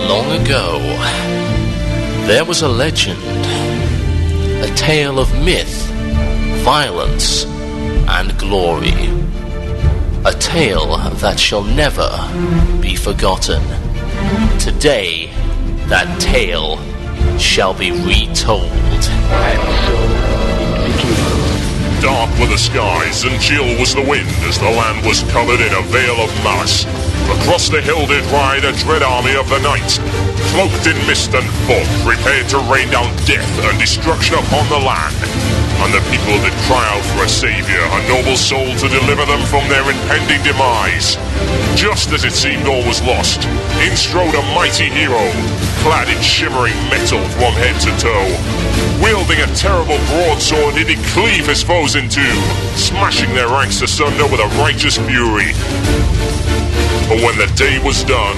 Long ago, there was a legend, a tale of myth, violence, and glory. A tale that shall never be forgotten. Today, that tale shall be retold. Dark were the skies, and chill was the wind, as the land was covered in a veil of malice. Across the hill did ride a dread army of the night, cloaked in mist and fog, prepared to rain down death and destruction upon the land. And the people did cry out for a saviour, a noble soul to deliver them from their impending demise. Just as it seemed all was lost, in strode a mighty hero, clad in shimmering metal from head to toe. Wielding a terrible broadsword, he did cleave his foes in two, smashing their ranks asunder with a righteous fury. But when the day was done,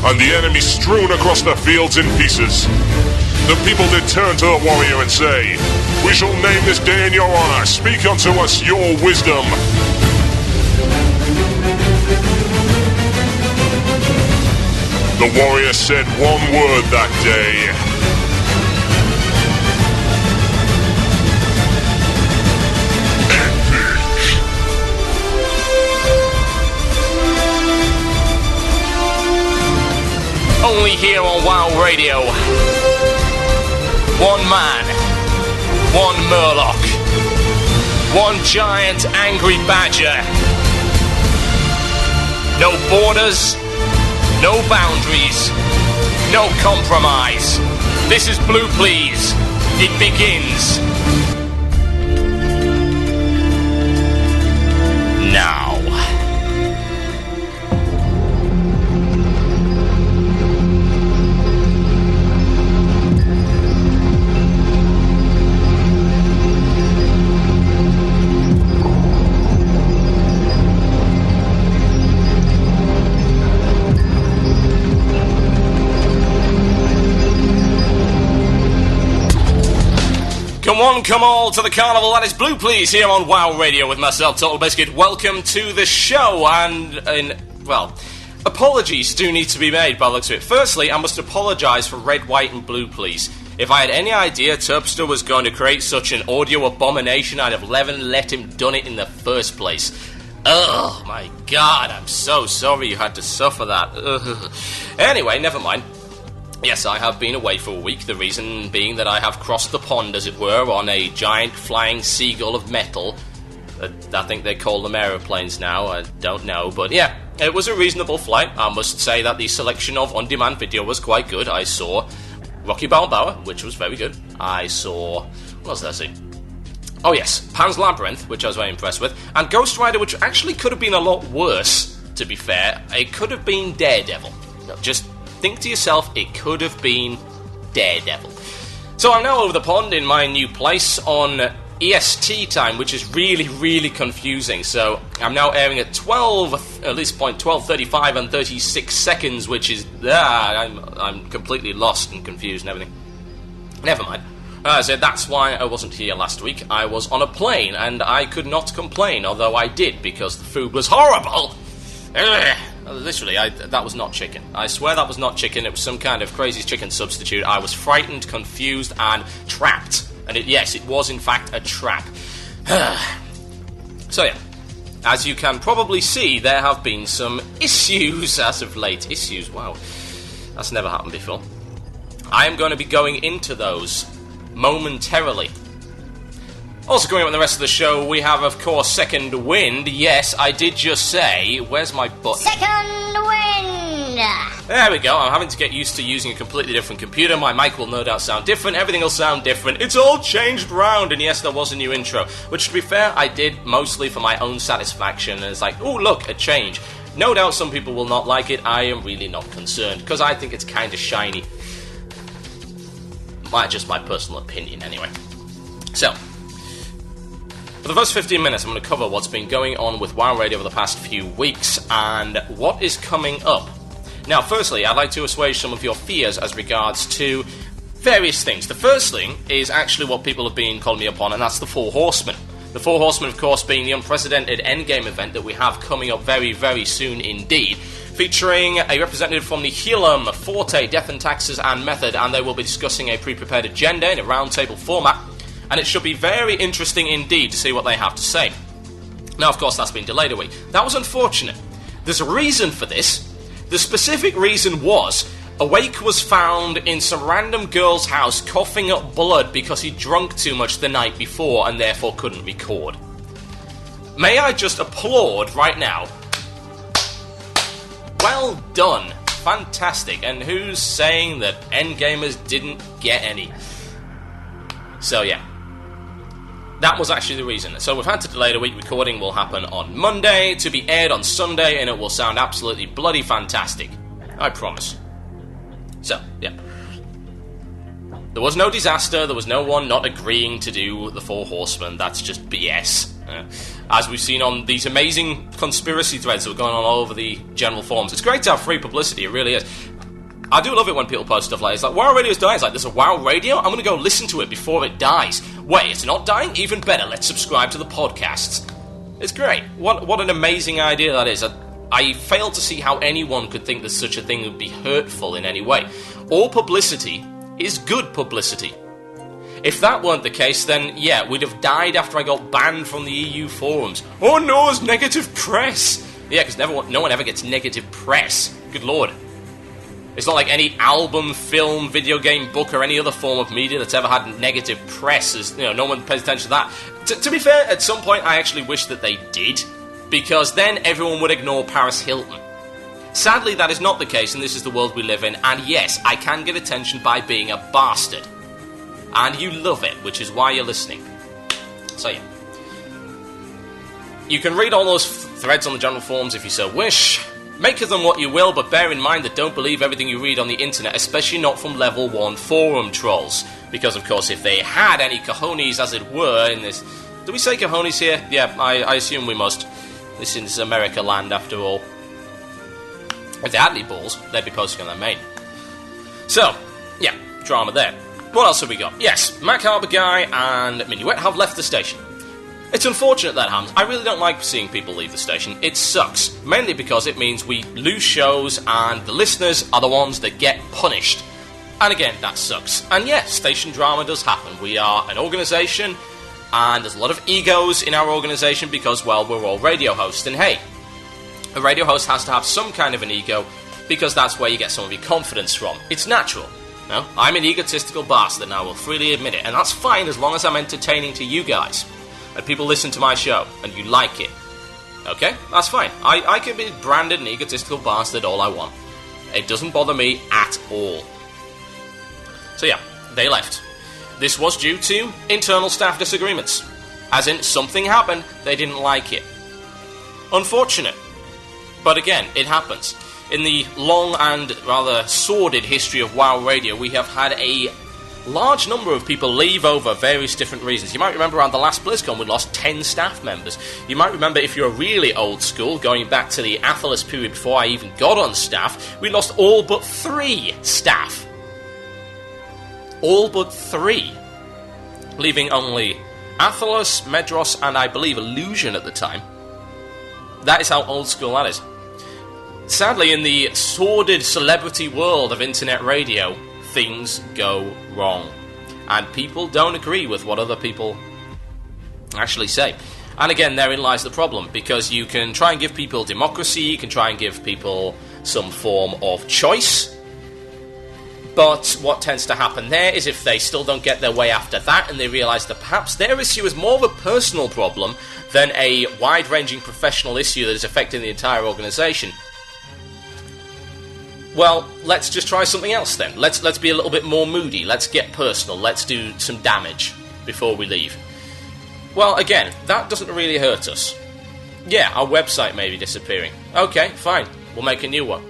and the enemy strewn across the fields in pieces, the people did turn to the warrior and say, "We shall name this day in your honor. Speak unto us your wisdom." The warrior said one word that day. Only here on WoW Radio. One man, one Murloc, one giant angry badger. No borders, no boundaries, no compromise. This is Blue Please. It begins now. Come all to the carnival. That is Blue Please here on WoW Radio with myself, Total Biscuit. Welcome to the show, and well, apologies do need to be made by the looks of it. Firstly, I must apologise for Red, White and Blue Please. If I had any idea Terpster was going to create such an audio abomination, I'd have let him done it in the first place. Oh my god, I'm so sorry you had to suffer that. Ugh. Anyway, never mind. Yes, I have been away for a week, the reason being that I have crossed the pond, as it were, on a giant flying seagull of metal. I think they call them aeroplanes now, I don't know, but yeah, it was a reasonable flight. I must say that the selection of on-demand video was quite good. I saw Rocky Balboa, which was very good. I saw... what else did I see? Oh yes, Pan's Labyrinth, which I was very impressed with, and Ghost Rider, which actually could have been a lot worse, to be fair. It could have been Daredevil. No, just... think to yourself, it could have been Daredevil. So I'm now over the pond in my new place on EST time, which is really, really confusing. So I'm now airing at 12:35 and 36 seconds, which is I'm completely lost and confused and everything. Never mind. So that's why I wasn't here last week. I was on a plane and I could not complain, although I did because the food was horrible. Literally, that was not chicken. I swear that was not chicken. It was some kind of crazy chicken substitute. I was frightened, confused, and trapped. And yes, it was in fact a trap. So yeah, as you can probably see, there have been some issues as of late. Issues, wow. That's never happened before. I am going to be going into those momentarily. Also coming up in the rest of the show, we have, of course, Second Wind. Yes, I did just say... where's my button? Second Wind! There we go. I'm having to get used to using a completely different computer. My mic will no doubt sound different. Everything will sound different. It's all changed round. And yes, there was a new intro. Which, to be fair, I did mostly for my own satisfaction. And it's like, oh, look, a change. No doubt some people will not like it. I am really not concerned. Because I think it's kind of shiny. Just my personal opinion, anyway. So... for the first 15 minutes, I'm going to cover what's been going on with WoW Radio over the past few weeks and what is coming up. Now, firstly, I'd like to assuage some of your fears as regards to various things. The first thing is actually what people have been calling me upon, and that's the Four Horsemen. The Four Horsemen, of course, being the unprecedented endgame event that we have coming up very, very soon indeed. featuring a representative from the Helium, Forte, Death and Taxes and Method, and they will be discussing a pre-prepared agenda in a roundtable format, and it should be very interesting indeed to see what they have to say. Now, of course, that's been delayed a week. That was unfortunate. There's a reason for this. The specific reason was Awake was found in some random girl's house coughing up blood because he drunk too much the night before and therefore couldn't record. May I just applaud right now? Well done. Fantastic. And who's saying that Endgamers didn't get any? So yeah. That was actually the reason. So we've had to delay the week. Recording will happen on Monday, to be aired on Sunday, and it will sound absolutely bloody fantastic. I promise. So, yeah. There was no disaster, there was no one not agreeing to do the Four Horsemen. That's just BS. As we've seen on these amazing conspiracy threads that are going on all over the general forums. It's great to have free publicity, it really is. I do love it when people post stuff like this. Like, WoW Radio's dying. It's like, there's a WoW Radio? I'm going to go listen to it before it dies. Wait, it's not dying? Even better, let's subscribe to the podcasts. It's great. What an amazing idea that is. I fail to see how anyone could think that such a thing would be hurtful in any way. All publicity is good publicity. If that weren't the case, then yeah, we'd have died after I got banned from the EU forums. Oh no, it's negative press! Yeah, because no one ever gets negative press. Good lord. It's not like any album, film, video game, book, or any other form of media that's ever had negative press. No one pays attention to that. To be fair, at some point I actually wish that they did, because then everyone would ignore Paris Hilton. Sadly, that is not the case, and this is the world we live in, and yes, I can get attention by being a bastard. And you love it, which is why you're listening. So yeah. You can read all those threads on the general forums if you so wish. Make of them what you will, but bear in mind that don't believe everything you read on the internet, especially not from level 1 forum trolls. Because, of course, if they had any cojones, as it were, in this... Do we say cojones here? Yeah, I assume we must. This is America land, after all. If they had any balls, they'd be posting on their main. So, yeah, drama there. What else have we got? Yes, Mac Harbour Guy and Minuet have left the station. It's unfortunate that happens. I really don't like seeing people leave the station. It sucks. Mainly because it means we lose shows and the listeners are the ones that get punished. And again, that sucks. And yes, station drama does happen. We are an organisation and there's a lot of egos in our organisation because, well, we're all radio hosts. And hey, a radio host has to have some kind of an ego because that's where you get some of your confidence from. It's natural. No? I'm an egotistical bastard and I will freely admit it. And that's fine as long as I'm entertaining to you guys. And people listen to my show, and you like it. Okay? That's fine. I can be branded an egotistical bastard all I want. It doesn't bother me at all. So yeah, they left. This was due to internal staff disagreements. As in, something happened, they didn't like it. Unfortunate. But again, it happens. In the long and rather sordid history of WoW Radio, we have had a large number of people leave over various different reasons. You might remember around the last BlizzCon we lost 10 staff members. You might remember, if you're really old school, going back to the Athelos period before I even got on staff, we lost all but 3 staff. All but 3. Leaving only Athelos, Medros, and I believe Illusion at the time. That is how old school that is. Sadly, in the sordid celebrity world of internet radio, things go wrong. And people don't agree with what other people actually say. And again, therein lies the problem, because you can try and give people democracy, you can try and give people some form of choice, but what tends to happen there is if they still don't get their way after that, and they realise that perhaps their issue is more of a personal problem than a wide-ranging professional issue that is affecting the entire organisation, well, let's just try something else then. Let's be a little bit more moody. Let's get personal. Let's do some damage before we leave. Well, again, that doesn't really hurt us. Yeah, our website may be disappearing. Okay, fine. We'll make a new one.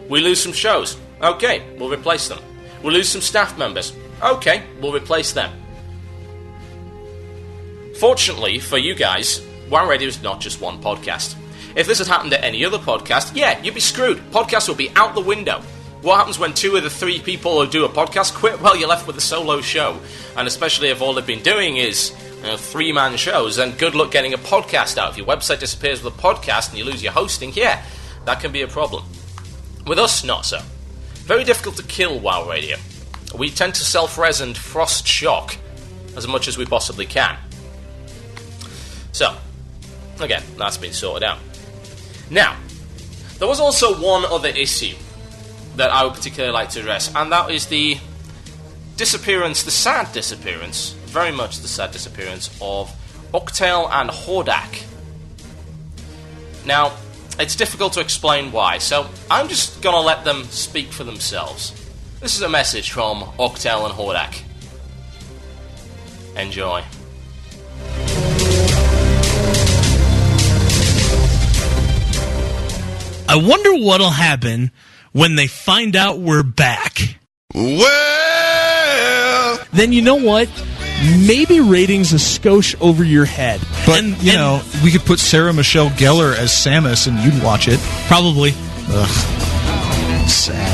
We lose some shows. Okay, we'll replace them. We'll lose some staff members. Okay, we'll replace them. Fortunately for you guys, WoW Radio is not just one podcast. If this had happened at any other podcast, yeah, you'd be screwed. Podcasts would be out the window. What happens when 2 of the 3 people who do a podcast quit? Well, you're left with a solo show. And especially if all they've been doing is 3-man shows, then good luck getting a podcast out. If your website disappears with a podcast and you lose your hosting, yeah, that can be a problem. With us, not so. Very difficult to kill WoW Radio. We tend to self-res and frost shock as much as we possibly can. So, again, that's been sorted out. Now, there was also one other issue that I would particularly like to address, and that is the disappearance, the sad disappearance, very much the sad disappearance of Octail and Hordak. Now, it's difficult to explain why, so I'm just gonna let them speak for themselves. This is a message from Octail and Hordak. Enjoy. I wonder what'll happen when they find out we're back. Well, then you know what? Maybe ratings a skosh over your head. But, you know, we could put Sarah Michelle Gellar as Samus and you'd watch it. Probably. Ugh. Sad.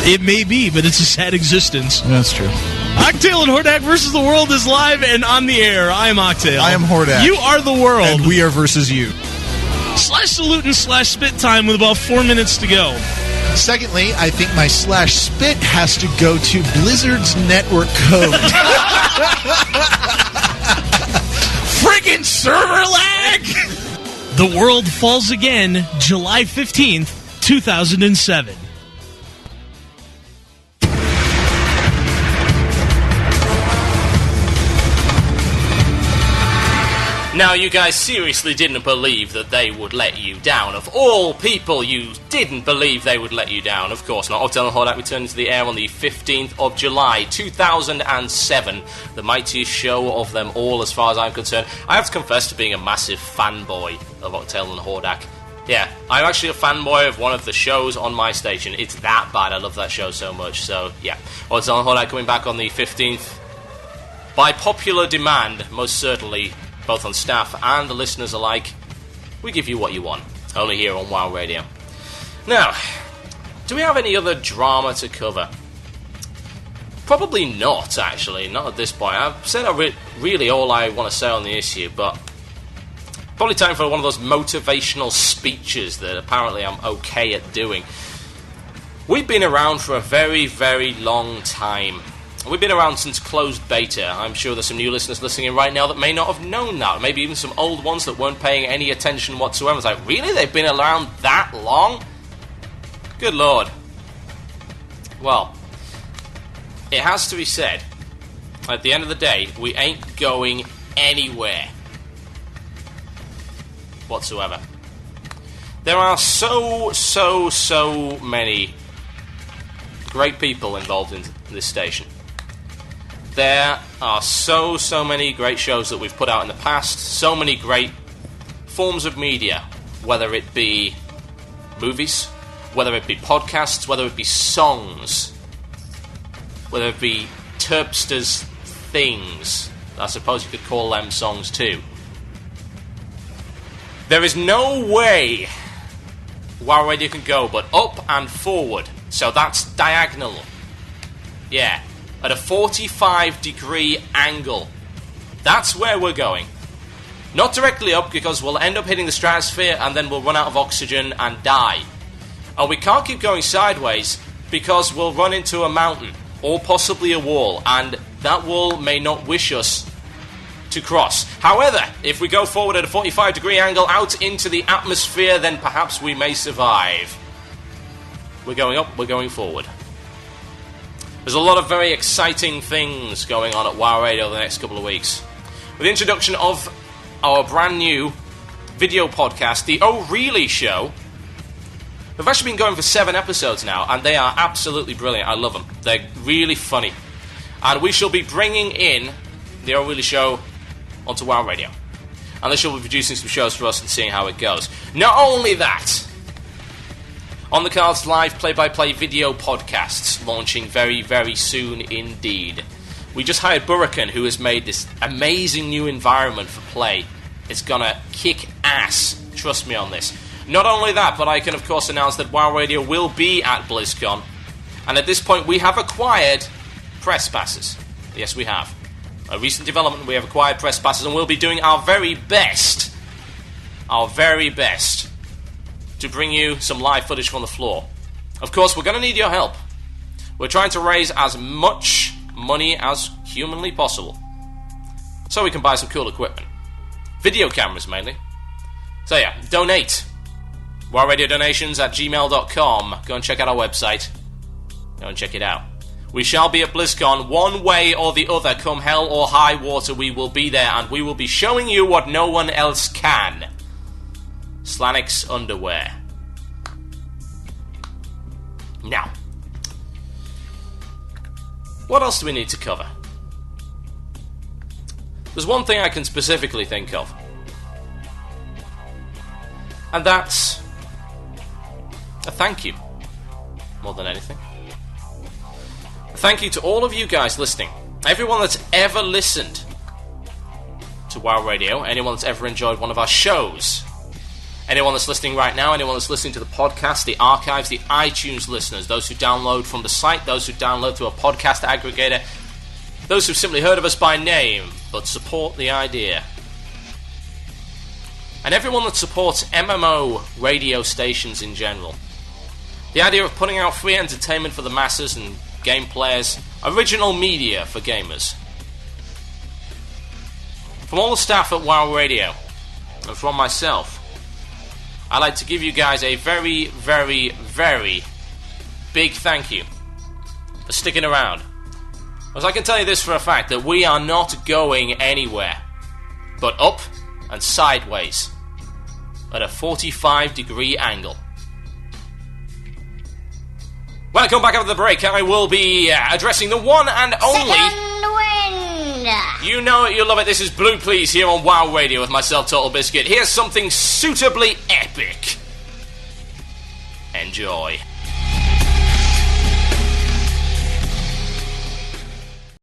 It may be, but it's a sad existence. That's true. Octail and Hordak versus the World is live and on the air. I am Octail. I am Hordak. You are the world. And we are versus you. /salute and /spit time with about 4 minutes to go. Secondly, I think my /spit has to go to Blizzard's network code. Friggin' server lag! The World falls again, July 15th, 2007. Now, you guys seriously didn't believe that they would let you down. Of all people, you didn't believe they would let you down. Of course not. Octail and Hordak returned to the air on the 15th of July, 2007. The mightiest show of them all, as far as I'm concerned. I have to confess to being a massive fanboy of Octail and Hordak. Yeah, I'm actually a fanboy of one of the shows on my station. It's that bad. I love that show so much. So, yeah. Octail and Hordak coming back on the 15th. By popular demand, most certainly, both on staff and the listeners alike, we give you what you want, only here on WoW Radio. Now, do we have any other drama to cover? Probably not, actually, not at this point. I've said really all I want to say on the issue, but probably time for one of those motivational speeches that apparently I'm okay at doing. We've been around for a very, very long time. We've been around since closed beta. I'm sure there's some new listeners listening in right now that may not have known that. Maybe even some old ones that weren't paying any attention whatsoever. It's like, really? They've been around that long? Good Lord. Well, it has to be said, at the end of the day, we ain't going anywhere whatsoever. There are so many great people involved in this station. There are so many great shows that we've put out in the past, so many great forms of media, whether it be movies, whether it be podcasts, whether it be songs, whether it be Terpster's things. I suppose you could call them songs too. There is no way WoW Radio can go but up and forward, so that's diagonal. Yeah. At a 45-degree angle. That's where we're going. Not directly up, because we'll end up hitting the stratosphere and then we'll run out of oxygen and die. And we can't keep going sideways, because we'll run into a mountain, or possibly a wall, and that wall may not wish us to cross. However, if we go forward at a 45-degree angle out into the atmosphere, then perhaps we may survive. We're going up, we're going forward. There's a lot of very exciting things going on at WoW Radio the next couple of weeks. With the introduction of our brand new video podcast, The Oh Really Show. We've actually been going for 7 episodes now, and they are absolutely brilliant. I love them. They're really funny. And we shall be bringing in The Oh Really Show onto WoW Radio. And they shall be producing some shows for us and seeing how it goes. Not only that, on the cards, live play-by-play video podcasts launching very, very soon indeed. We just hired Burakan, who has made this amazing new environment for play. It's gonna kick ass, trust me on this. Not only that, but I can of course announce that WoW Radio will be at BlizzCon. And at this point we have acquired press passes. Yes, we have. A recent development, we have acquired press passes, and we'll be doing our very best to bring you some live footage from the floor. Of course, we're going to need your help. We're trying to raise as much money as humanly possible, so we can buy some cool equipment. Video cameras, mainly. So yeah, donate. WildRadioDonations@gmail.com. Go and check out our website. Go and check it out. We shall be at BlizzCon one way or the other. Come hell or high water, we will be there, and we will be showing you what no one else can. Slanix underwear. Now, what else do we need to cover? There's one thing I can specifically think of, and that's a thank you, more than anything. A thank you to all of you guys listening. Everyone that's ever listened to WoW Radio, anyone that's ever enjoyed one of our shows, anyone that's listening right now, anyone that's listening to the podcast, the archives, the iTunes listeners, those who download from the site, those who download through a podcast aggregator, those who've simply heard of us by name but support the idea, and everyone that supports MMO radio stations in general. The idea of putting out free entertainment for the masses and game players, original media for gamers. From all the staff at WoW Radio, and from myself, I'd like to give you guys a very, very, very big thank you for sticking around. As I can tell you this for a fact, that we are not going anywhere, but up and sideways at a 45-degree angle. When I come back after the break, I will be addressing the one and only... Second wind! You know it, you love it. This is Blue Please here on WoW Radio with myself, Total Biscuit. Here's something suitably epic. Enjoy.